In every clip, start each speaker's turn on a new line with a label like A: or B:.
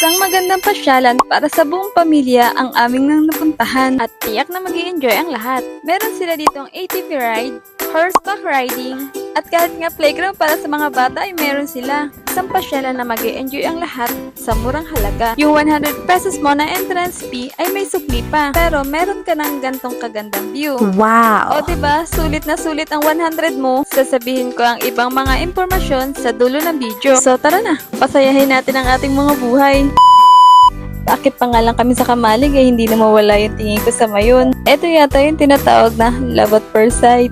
A: Isang magandang pasyalan para sa buong pamilya ang aming nang napuntahan at tiyak na mag-i-enjoy ang lahat. Meron sila ditong ATV ride, horseback riding, at kahit nga playground para sa mga bata ay meron sila. Isang pasyalan na mag-i-enjoy ang lahat sa murang halaga. Yung 100 pesos mo na entrance fee ay may sukli pa, pero meron ka ng gantong kagandang view.
B: Wow!
A: O diba, sulit na sulit ang 100 mo. Sasabihin ko ang ibang mga impormasyon sa dulo ng video. So tara na, pasayahin natin ang ating mga buhay. Bakit pa nga lang kami sa Kamalig ay hindi na mawala yung tingin ko sa mayon. Ito yata yung tinatawag na love at first sight.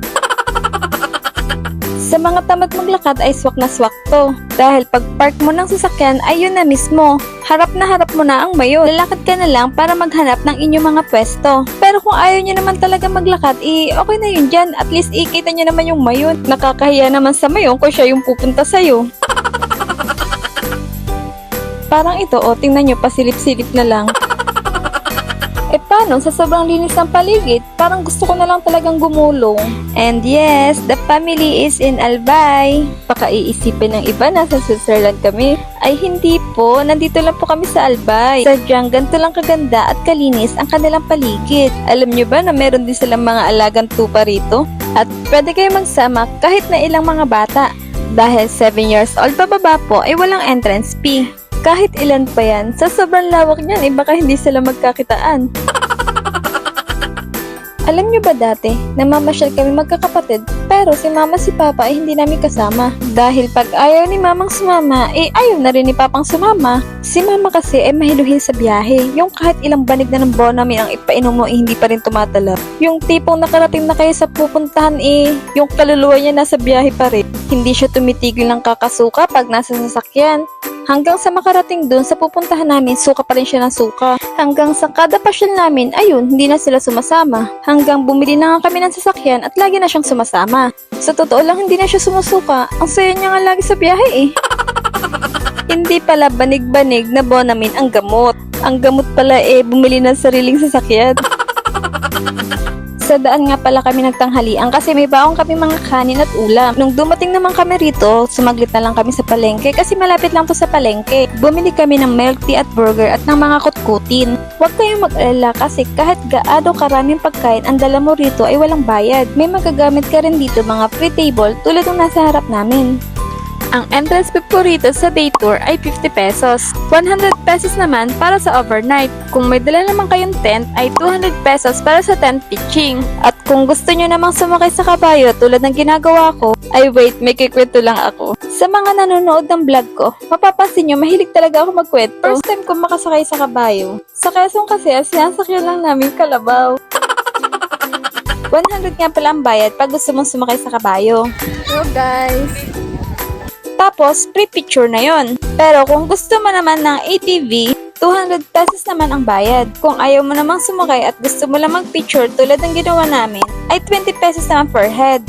A: Sa mga tamad maglakad ay swak na swak to. Dahil pag park mo ng sasakyan ay yun na mismo. Harap mo na ang mayon. Lalakad ka na lang para maghanap ng inyong mga pwesto. Pero kung ayaw nyo naman talaga maglakad, okay na yun dyan. At least ikita nyo naman yung mayon. Nakakahiya naman sa mayon kung siya yung pupunta sa'yo. Parang ito, tingnan nyo, pasilip-silip na lang. Paano? Sa sobrang linis ng paligid, parang gusto ko na lang talagang gumulong. And yes, the family is in Albay. Baka iisipin ng iba na sa Switzerland kami. Ay hindi po, nandito lang po kami sa Albay. Sadyang ganito lang kaganda at kalinis ang kanilang paligid. Alam nyo ba na meron din silang mga alagang tupa rito? At pwede kayo magsama kahit na ilang mga bata. Dahil 7 years old pababa po ay walang entrance fee. Kahit ilan pa yan, sa sobrang lawak niyan, baka hindi sila magkakitaan. Alam nyo ba dati, namamasyal kami magkakapatid, pero si mama si papa ay hindi namin kasama. Dahil pag ayaw ni mamang sumama, ayaw na rin ni papang sumama. Si mama kasi ay mahiluhin sa biyahe, yung kahit ilang banig na ng Bonamine ang ipainom mo hindi pa rin tumatalab. Yung tipong nakarating na kayo sa pupuntahan yung kaluluwa niya nasa biyahe pa rin. Hindi siya tumitigil ng kakasuka pag nasa sasakyan. Hanggang sa makarating dun sa pupuntahan namin, suka pa rin siya ng suka. Hanggang sa kada pasyal namin, ayun, hindi na sila sumasama. Hanggang bumili na nga kami ng sasakyan at lagi na siyang sumasama. Sa totoo lang, hindi na siya sumusuka. Ang saya niya nga lagi sa biyahe Hindi pala banig-banig na Bonamine ang gamot. Ang gamot pala bumili ng sariling sasakyan. Sa daan nga pala kami nagtanghalian kasi may baong kami mga kanin at ulam. Nung dumating naman kami rito, sumaglit na lang kami sa palengke kasi malapit lang to sa palengke. Bumili kami ng milk tea at burger at ng mga kutkutin. Huwag kayong mag-alala kasi kahit gaano karaming pagkain ang dala mo rito ay walang bayad. May magagamit ka rin dito mga free table tulad ng nasa harap namin. Ang entrance fee po rito sa day tour ay 50 pesos. 100 pesos naman para sa overnight. Kung may dala naman kayong tent ay 200 pesos para sa tent pitching. At kung gusto nyo namang sumakay sa kabayo tulad ng ginagawa ko, ay wait, may kikwento lang ako. Sa mga nanonood ng vlog ko, mapapansin nyo mahilig talaga ako magkwento. First time ko makasakay sa kabayo. Sa Quezon kasi, sinasakyan lang namin kalabaw. 100 nga pala ang bayad pag gusto mong sumakay sa kabayo. So guys, tapos, free picture na yon. Pero kung gusto mo naman ng ATV, 200 pesos naman ang bayad. Kung ayaw mo namang sumakay at gusto mo lang mag-picture tulad ng ginawa namin, ay 20 pesos naman per head.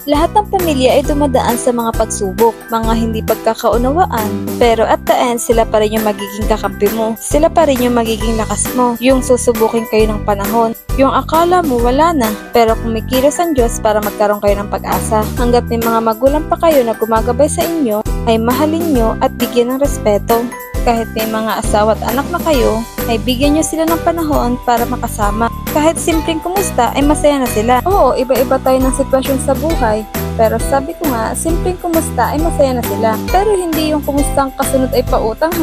A: Lahat ng pamilya ay dumadaan sa mga pagsubok, mga hindi pagkakaunawaan. Pero at the end, sila pa rin yung magiging kakampi mo. Sila pa rin yung magiging lakas mo. Yung susubukin kayo ng panahon. Yung akala mo wala na. Pero kung may kilos ang Diyos para magkaroon kayo ng pag-asa. Hanggat may mga magulang pa kayo na gumagabay sa inyo, ay mahalin nyo at bigyan ng respeto. Kahit may mga asawa at anak na kayo, ay bigyan nyo sila ng panahon para makasama. Kahit simpleng kumusta ay masaya na sila. Oo, iba-iba tayo ng sitwasyon sa buhay. Pero sabi ko nga, simpleng kumusta ay masaya na sila. Pero hindi yung kumustang kasunod ay pautang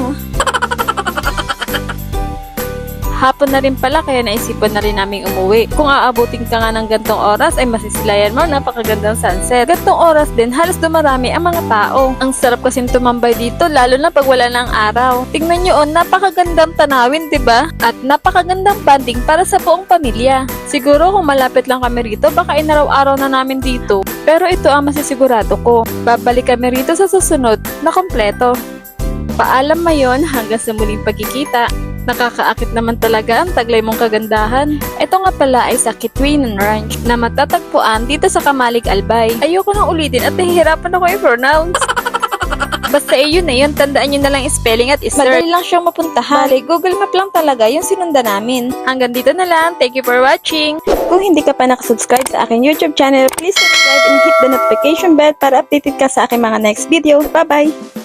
A: Hapon na rin pala kaya naisipan na rin naming umuwi. Kung aabutin ka nga ng gantong oras ay masisilayan mo, napakagandang sunset. Gantong oras din halos dumarami ang mga tao. Ang sarap kasing tumambay dito lalo na pag wala ng araw. Tingnan nyo napakagandang tanawin, 'di ba? At napakagandang banding para sa buong pamilya. Siguro kung malapit lang kami rito baka inaraw-araw na namin dito. Pero ito ang masisigurado ko. Babalik kami rito sa susunod na kompleto. Paalam mayon hanggang sa muling pagkikita. Nakakaakit naman talaga ang taglay mong kagandahan. Ito nga pala ay sa Kitwinan Ranch na matatagpuan dito sa Kamalig, Albay. Ayoko nang ulitin at nahihirapan ako i-pronounce. Basta yun na yun, tandaan nyo na lang spelling at search. Madali lang siyang mapuntahan. Bale, Google Map lang talaga yung sinundan namin. Hanggang dito na lang. Thank you for watching. Kung hindi ka pa nakasubscribe sa aking YouTube channel, please subscribe and hit the notification bell para updated ka sa aking mga next video. Bye-bye!